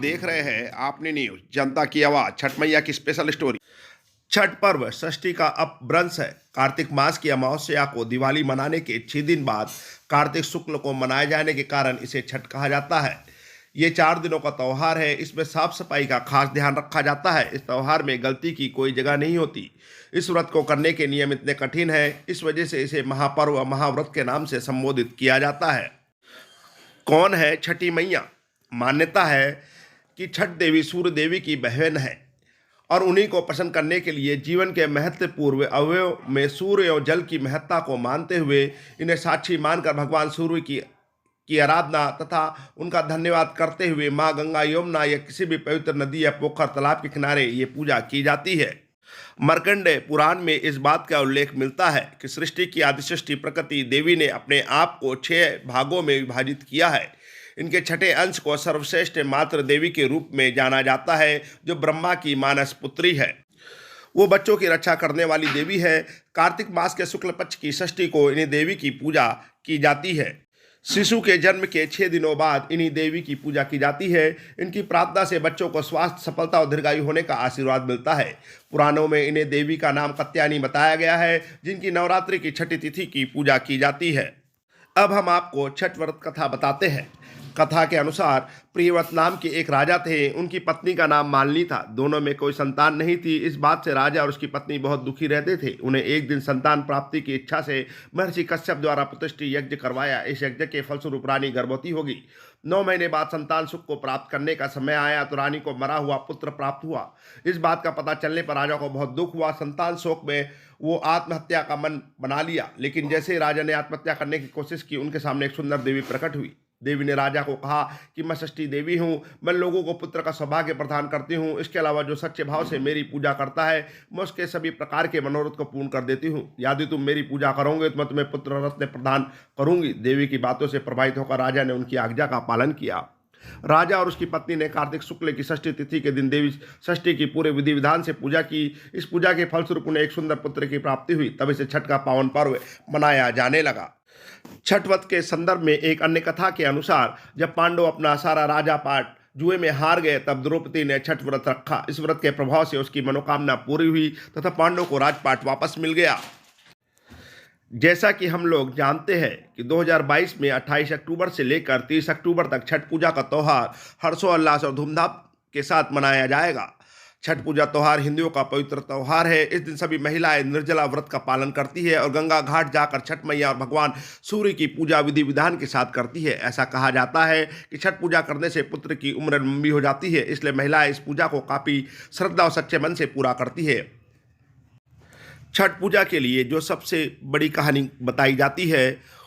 देख रहे हैं आपने न्यूज जनता की आवाज छठ मैया की स्पेशल स्टोरी। छठ पर्व षष्ठी का अपभ्रंश है। कार्तिक मास की अमावस्या को दिवाली मनाने के 6 दिन बाद कार्तिक शुक्ल को मनाए जाने के कारण इसे छठ कहा जाता है। ये 4 दिनों का त्यौहार है। इसमें साफ सफाई का खास ध्यान रखा जाता है। इस त्यौहार में गलती की कोई जगह नहीं होती। इस व्रत को करने के नियम इतने कठिन है, इस वजह से इसे महापर्व महाव्रत के नाम से संबोधित किया जाता है। कौन है छठी मैया? मान्यता है कि छठ देवी सूर्य देवी की बहन है और उन्हीं को प्रसन्न करने के लिए जीवन के महत्वपूर्ण अवयव में सूर्य और जल की महत्ता को मानते हुए इन्हें साक्षी मानकर भगवान सूर्य की आराधना तथा उनका धन्यवाद करते हुए माँ गंगा, यमुना या किसी भी पवित्र नदी या पोखर तालाब के किनारे ये पूजा की जाती है। मार्कंडेय पुराण में इस बात का उल्लेख मिलता है कि सृष्टि की आदिसृष्टि प्रकृति देवी ने अपने आप को 6 भागों में विभाजित किया है। इनके छठे अंश को सर्वश्रेष्ठ मातृ देवी के रूप में जाना जाता है, जो ब्रह्मा की मानस पुत्री है। वो बच्चों की रक्षा करने वाली देवी है। कार्तिक मास के शुक्ल पक्ष की षष्ठी को इन्हीं देवी की पूजा की जाती है। शिशु के जन्म के 6 दिनों बाद इन्हीं देवी की पूजा की जाती है। इनकी प्रार्थना से बच्चों को स्वास्थ्य, सफलता और दीर्घायु होने का आशीर्वाद मिलता है। पुराणों में इन्हें देवी का नाम कात्यायनी बताया गया है, जिनकी नवरात्रि की छठी तिथि की पूजा की जाती है। अब हम आपको छठ व्रत कथा बताते हैं। कथा के अनुसार प्रियव्रत नाम के एक राजा थे। उनकी पत्नी का नाम मालिनी था। दोनों में कोई संतान नहीं थी। इस बात से राजा और उसकी पत्नी बहुत दुखी रहते थे। उन्हें एक दिन संतान प्राप्ति की इच्छा से महर्षि कश्यप द्वारा प्रतिष्ठित यज्ञ करवाया। इस यज्ञ के फलस्वरूप रानी गर्भवती होगी। 9 महीने बाद संतान सुख को प्राप्त करने का समय आया तो रानी को मरा हुआ पुत्र प्राप्त हुआ। इस बात का पता चलने पर राजा को बहुत दुख हुआ। संतान शोक में वो आत्महत्या का मन बना लिया। लेकिन जैसे ही राजा ने आत्महत्या करने की कोशिश की, उनके सामने एक सुंदर देवी प्रकट हुई। देवी ने राजा को कहा कि मैं षष्ठी देवी हूँ, मैं लोगों को पुत्र का सौभाग्य प्रदान करती हूँ। इसके अलावा जो सच्चे भाव से मेरी पूजा करता है, मैं उसके सभी प्रकार के मनोरथ को पूर्ण कर देती हूँ। यदि तुम मेरी पूजा करोगे तो मैं तुम्हें पुत्र रत्न प्रदान करूंगी। देवी की बातों से प्रभावित होकर राजा ने उनकी आज्ञा का पालन किया। राजा और उसकी पत्नी ने कार्तिक शुक्ल की षष्ठी तिथि के दिन देवी षष्ठी की पूरे विधि विधान से पूजा की। इस पूजा के फलस्वरूप उन्हें एक सुंदर पुत्र की प्राप्ति हुई। तब इसे छठ का पावन पर्व मनाया जाने लगा। छठ व्रत के संदर्भ में एक अन्य कथा के अनुसार जब पांडव अपना सारा राजा पाट जुए में हार गए, तब द्रौपदी ने छठ व्रत रखा। इस व्रत के प्रभाव से उसकी मनोकामना पूरी हुई तथा पांडवों को राजपाट वापस मिल गया। जैसा कि हम लोग जानते हैं कि 2022 में 28 अक्टूबर से लेकर 30 अक्टूबर तक छठ पूजा का त्यौहार हर्षोल्लास और धूमधाम के साथ मनाया जाएगा। छठ पूजा त्यौहार हिंदुओं का पवित्र त्यौहार है। इस दिन सभी महिलाएं निर्जला व्रत का पालन करती है और गंगा घाट जाकर छठ मैया और भगवान सूर्य की पूजा विधि विधान के साथ करती है। ऐसा कहा जाता है कि छठ पूजा करने से पुत्र की उम्र लंबी हो जाती है, इसलिए महिलाएं इस पूजा को काफ़ी श्रद्धा और सच्चे मन से पूरा करती है। छठ पूजा के लिए जो सबसे बड़ी कहानी बताई जाती है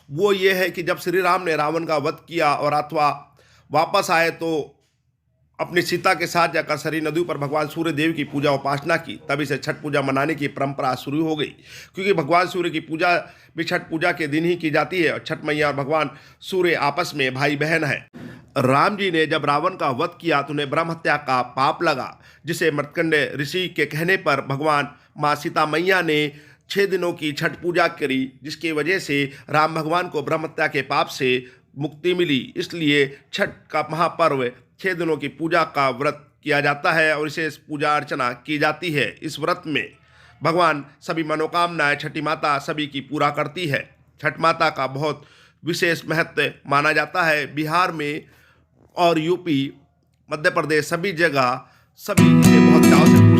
वो ये है कि जब श्री राम ने रावण का वध किया और अथवा वापस आए तो अपनी सीता के साथ जाकर सरी नदी पर भगवान सूर्य देव की पूजा उपासना की। तभी से छठ पूजा मनाने की परंपरा शुरू हो गई, क्योंकि भगवान सूर्य की पूजा भी छठ पूजा के दिन ही की जाती है और छठ मैया और भगवान सूर्य आपस में भाई बहन है। राम जी ने जब रावण का वध किया तो उन्हें ब्रह्म हत्या का पाप लगा, जिसे मार्कंडेय ऋषि के कहने पर भगवान माँ सीता मैया ने 6 दिनों की छठ पूजा करी, जिसकी वजह से राम भगवान को ब्रह्म हत्या के पाप से मुक्ति मिली। इसलिए छठ का महापर्व 6 दिनों की पूजा का व्रत किया जाता है और इसे पूजा अर्चना की जाती है। इस व्रत में भगवान सभी मनोकामनाएं छठी माता सभी की पूरा करती है। छठ माता का बहुत विशेष महत्व माना जाता है। बिहार में और यूपी, मध्य प्रदेश सभी जगह सभी इसे बहुत चाव से